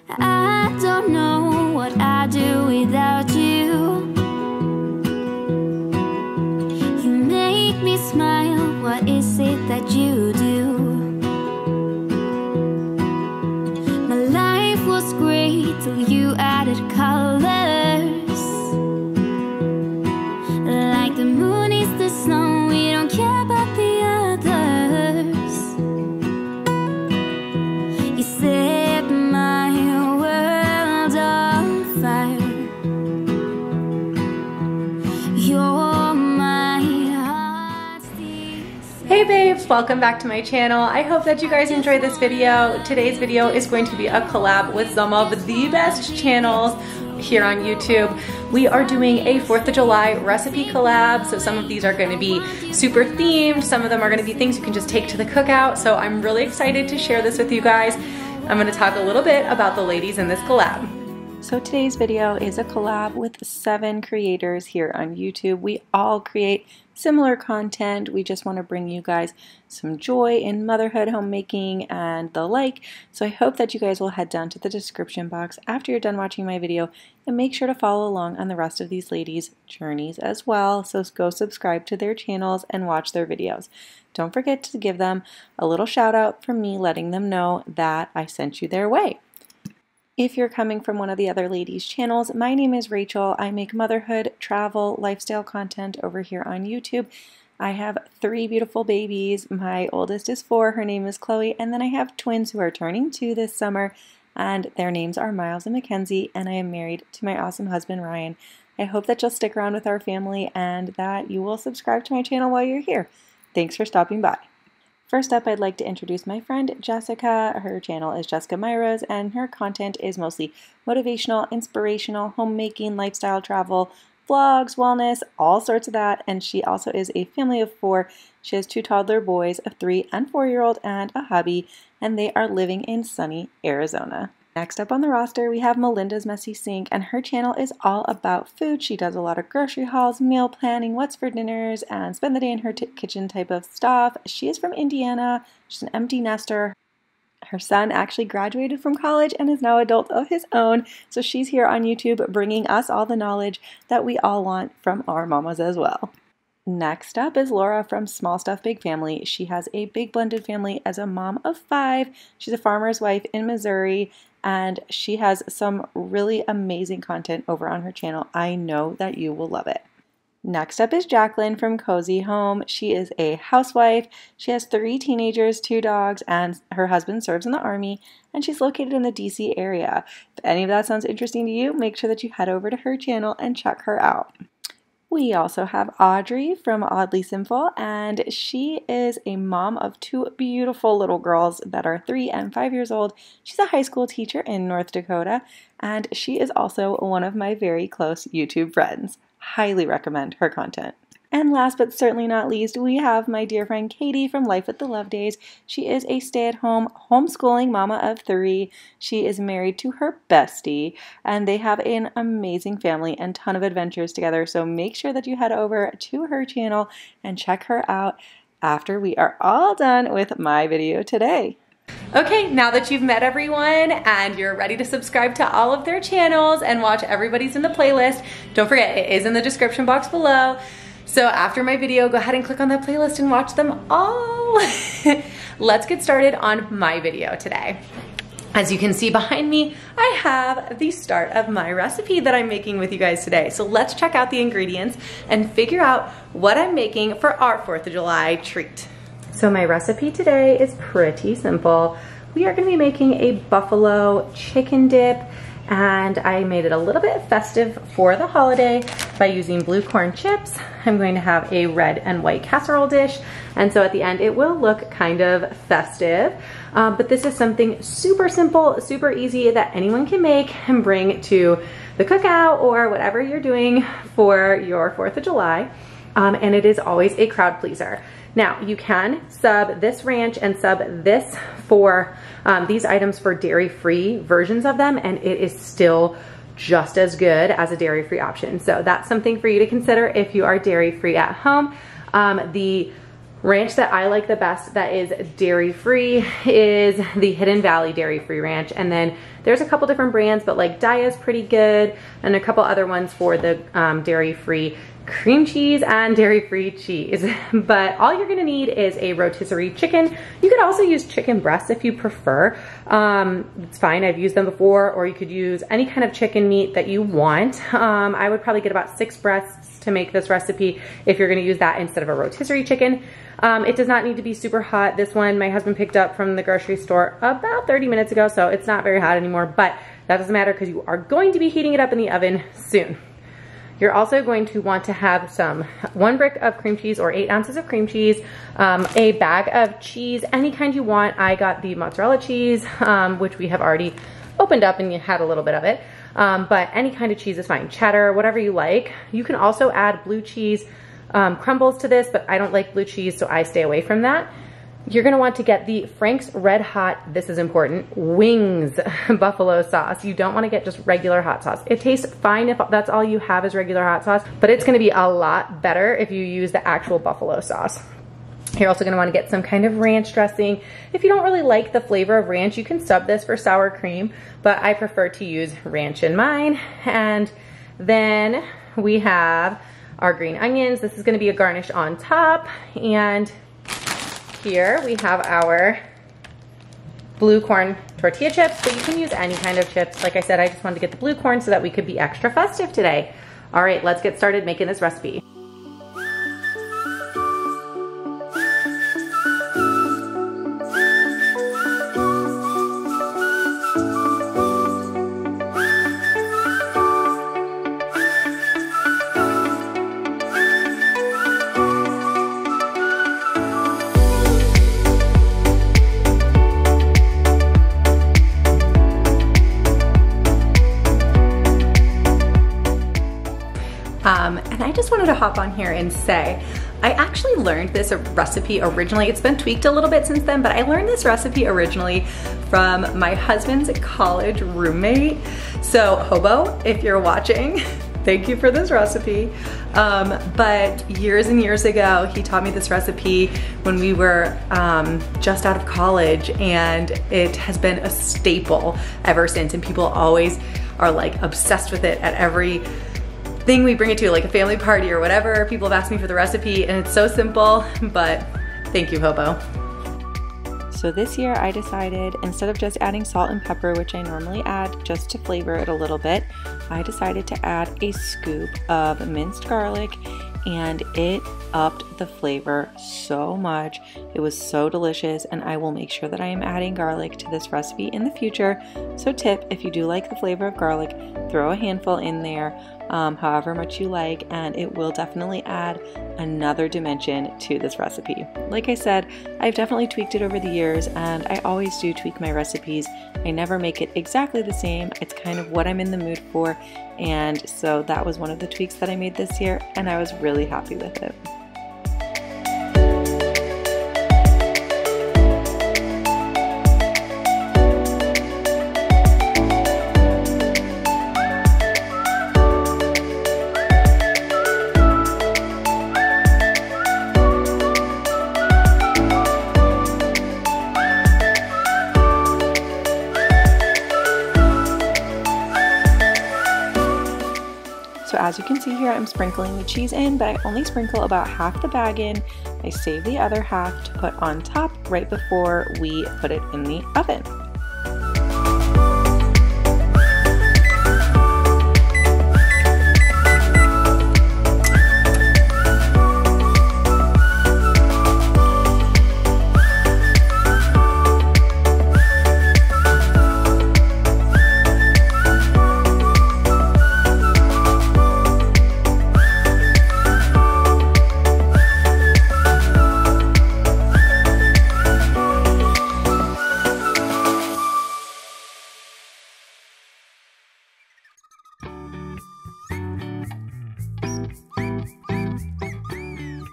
I don't know what I'd do without you. You make me smile, what is it that you do? My life was great till you added colors. Like the moon is the snow, we don't care about the others. You set my world on fire. You're my heart's desire. Hey babes, welcome back to my channel. I hope that you guys enjoyed this video. Today's video is going to be a collab with some of the best channels here on YouTube. We are doing a 4th of July recipe collab, so some of these are going to be super themed, some of them are going to be things you can just take to the cookout, so I'm really excited to share this with you guys. I'm going to talk a little bit about the ladies in this collab. So today's video is a collab with 7 creators here on YouTube. We all create similar content. We just want to bring you guys some joy in motherhood, homemaking, and the like. So I hope that you guys will head down to the description box after you're done watching my video and make sure to follow along on the rest of these ladies' journeys as well. So go subscribe to their channels and watch their videos. Don't forget to give them a little shout out from me, letting them know that I sent you their way. If you're coming from one of the other ladies' channels, my name is Rachel. I make motherhood, travel, lifestyle content over here on YouTube. I have 3 beautiful babies. My oldest is 4, her name is Chloe, and then I have twins who are turning 2 this summer, and their names are Miles and Mackenzie, and I am married to my awesome husband, Ryan. I hope that you'll stick around with our family and that you will subscribe to my channel while you're here. Thanks for stopping by. First up, I'd like to introduce my friend Jessica. Her channel is Jessica Myros, and her content is mostly motivational, inspirational, homemaking, lifestyle, travel, vlogs, wellness, all sorts of that. And she also is a family of 4. She has 2 toddler boys, a 3 and 4-year-old, and a hubby, and they are living in sunny Arizona. Next up on the roster, we have Melinda's Messy Sink, and her channel is all about food. She does a lot of grocery hauls, meal planning, what's for dinners, and spend the day in her kitchen type of stuff. She is from Indiana. She's an empty nester. Her son actually graduated from college and is now an adult of his own. So she's here on YouTube bringing us all the knowledge that we all want from our mamas as well. Next up is Laura from Small Stuff Big Family. She has a big blended family as a mom of 5. She's a farmer's wife in Missouri, and she has some really amazing content over on her channel. I know that you will love it. Next up is Jacqueline from Cozy Home. She is a housewife. She has 3 teenagers, 2 dogs, and her husband serves in the Army, and she's located in the DC area. If any of that sounds interesting to you, make sure that you head over to her channel and check her out. We also have Audrey from Oddly Simple, and she is a mom of 2 beautiful little girls that are 3 and 5 years old. She's a high school teacher in North Dakota, and she is also one of my very close YouTube friends. Highly recommend her content. And last but certainly not least, we have my dear friend Katie from Life with the Love Days. She is a stay-at-home homeschooling mama of 3. She is married to her bestie, and they have an amazing family and ton of adventures together. So make sure that you head over to her channel and check her out after we are all done with my video today. Okay, now that you've met everyone and you're ready to subscribe to all of their channels and watch everybody's in the playlist, don't forget it is in the description box below. So after my video, go ahead and click on that playlist and watch them all. Let's get started on my video today. As you can see behind me, I have the start of my recipe that I'm making with you guys today. So let's check out the ingredients and figure out what I'm making for our 4th of July treat. So my recipe today is pretty simple. We are gonna be making a buffalo chicken dip, and I made it a little bit festive for the holiday by using blue corn chips. I'm going to have a red and white casserole dish, and so at the end it will look kind of festive. But this is something super simple, super easy that anyone can make and bring to the cookout or whatever you're doing for your 4th of July. And it is always a crowd pleaser. Now, you can sub this ranch and sub this for these items for dairy-free versions of them, and it is still just as good as a dairy-free option. So that's something for you to consider if you are dairy-free at home. The ranch that I like the best that is dairy-free is the Hidden Valley Dairy-Free Ranch, and then There's a couple different brands, but like Daya's pretty good, and a couple other ones for the dairy-free cream cheese and dairy-free cheese. But all you're gonna need is a rotisserie chicken. You could also use chicken breasts if you prefer. It's fine, I've used them before, or you could use any kind of chicken meat that you want. I would probably get about 6 breasts to make this recipe if you're gonna use that instead of a rotisserie chicken. It does not need to be super hot. This one my husband picked up from the grocery store about 30 minutes ago, so it's not very hot anymore, but that doesn't matter because you are going to be heating it up in the oven soon. You're also going to want to have 1 brick of cream cheese or 8 ounces of cream cheese, a bag of cheese, any kind you want. I got the mozzarella cheese, which we have already opened up and you had a little bit of it. But any kind of cheese is fine, cheddar, whatever you like. You can also add blue cheese crumbles to this, but I don't like blue cheese, so I stay away from that. You're gonna want to get the Frank's Red Hot, this is important, wings buffalo sauce. You don't wanna get just regular hot sauce. It tastes fine if that's all you have is regular hot sauce, but it's gonna be a lot better if you use the actual buffalo sauce. You're also gonna wanna get some kind of ranch dressing. If you don't really like the flavor of ranch, you can sub this for sour cream, but I prefer to use ranch in mine. And then we have our green onions. This is gonna be a garnish on top. And here we have our blue corn tortilla chips, but you can use any kind of chips. Like I said, I just wanted to get the blue corn so that we could be extra festive today. All right, let's get started making this recipe. And I just wanted to hop on here and say, I actually learned this recipe originally. It's been tweaked a little bit since then, but I learned this recipe originally from my husband's college roommate. So Hobo, if you're watching, thank you for this recipe. But years and years ago, he taught me this recipe when we were just out of college, and it has been a staple ever since, and people always are like obsessed with it at every thing we bring it to, like a family party or whatever. People have asked me for the recipe, and it's so simple, but thank you, Hobo. So this year I decided, instead of just adding salt and pepper, which I normally add just to flavor it a little bit, I decided to add a scoop of minced garlic, and it upped the flavor so much. It was so delicious, and I will make sure that I am adding garlic to this recipe in the future. So tip, if you do like the flavor of garlic, throw a handful in there, however much you like, and it will definitely add another dimension to this recipe. Like I said, I've definitely tweaked it over the years, and I always do tweak my recipes. I never make it exactly the same. It's kind of what I'm in the mood for, and so that was one of the tweaks that I made this year, and I was really happy with it. So as you can see here, I'm sprinkling the cheese in, but I only sprinkle about half the bag in. I save the other half to put on top right before we put it in the oven.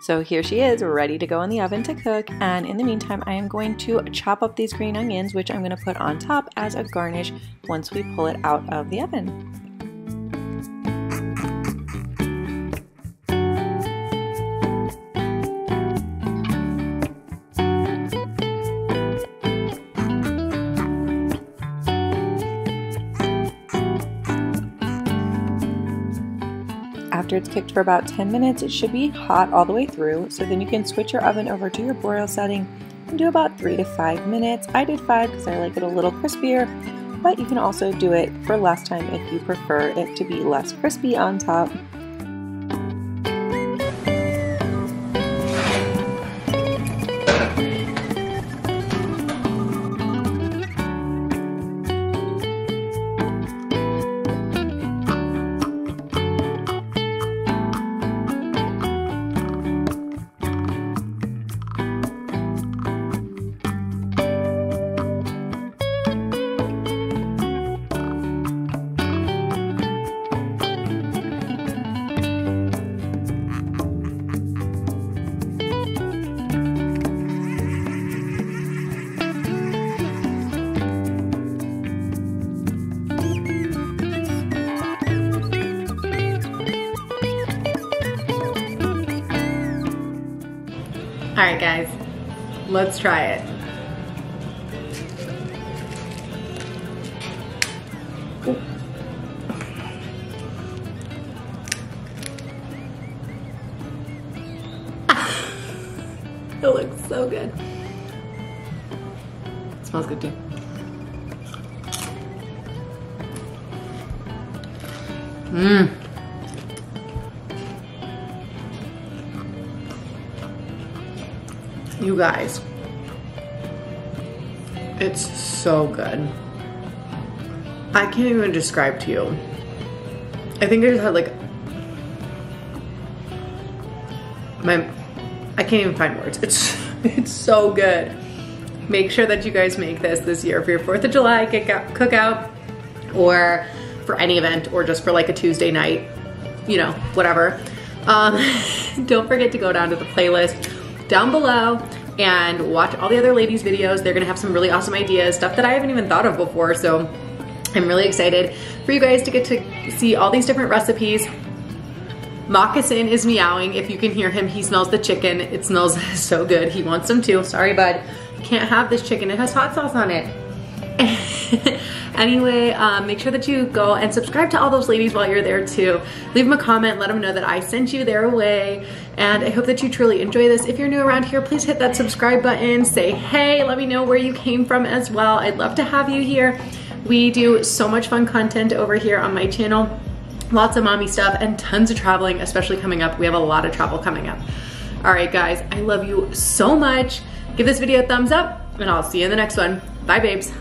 So here she is, ready to go in the oven to cook, and in the meantime I am going to chop up these green onions, which I'm going to put on top as a garnish once we pull it out of the oven. after it's cooked for about 10 minutes, it should be hot all the way through. So then you can switch your oven over to your broil setting and do about 3 to 5 minutes. I did 5 because I like it a little crispier, but you can also do it for less time if you prefer it to be less crispy on top. All right, guys, let's try it. It looks so good. It smells good too. Mmm. You guys, it's so good. I can't even describe to you. I think I just had like I can't even find words. It's so good. Make sure that you guys make this year for your 4th of July cookout, or for any event, or just for like a Tuesday night, you know, whatever. Don't forget to go down to the playlist down below and watch all the other ladies' videos. They're gonna have some really awesome ideas, stuff that I haven't even thought of before, so I'm really excited for you guys to get to see all these different recipes. Moccasin is meowing. If you can hear him, he smells the chicken. It smells so good. He wants some too. Sorry, bud. Can't have this chicken. It has hot sauce on it. Anyway, make sure that you go and subscribe to all those ladies while you're there too. Leave them a comment, let them know that I sent you their way, and I hope that you truly enjoy this. If you're new around here, please hit that subscribe button, say hey, let me know where you came from as well. I'd love to have you here. We do so much fun content over here on my channel. Lots of mommy stuff and tons of traveling, especially coming up. We have a lot of travel coming up. All right, guys, I love you so much. Give this video a thumbs up, and I'll see you in the next one. Bye, babes.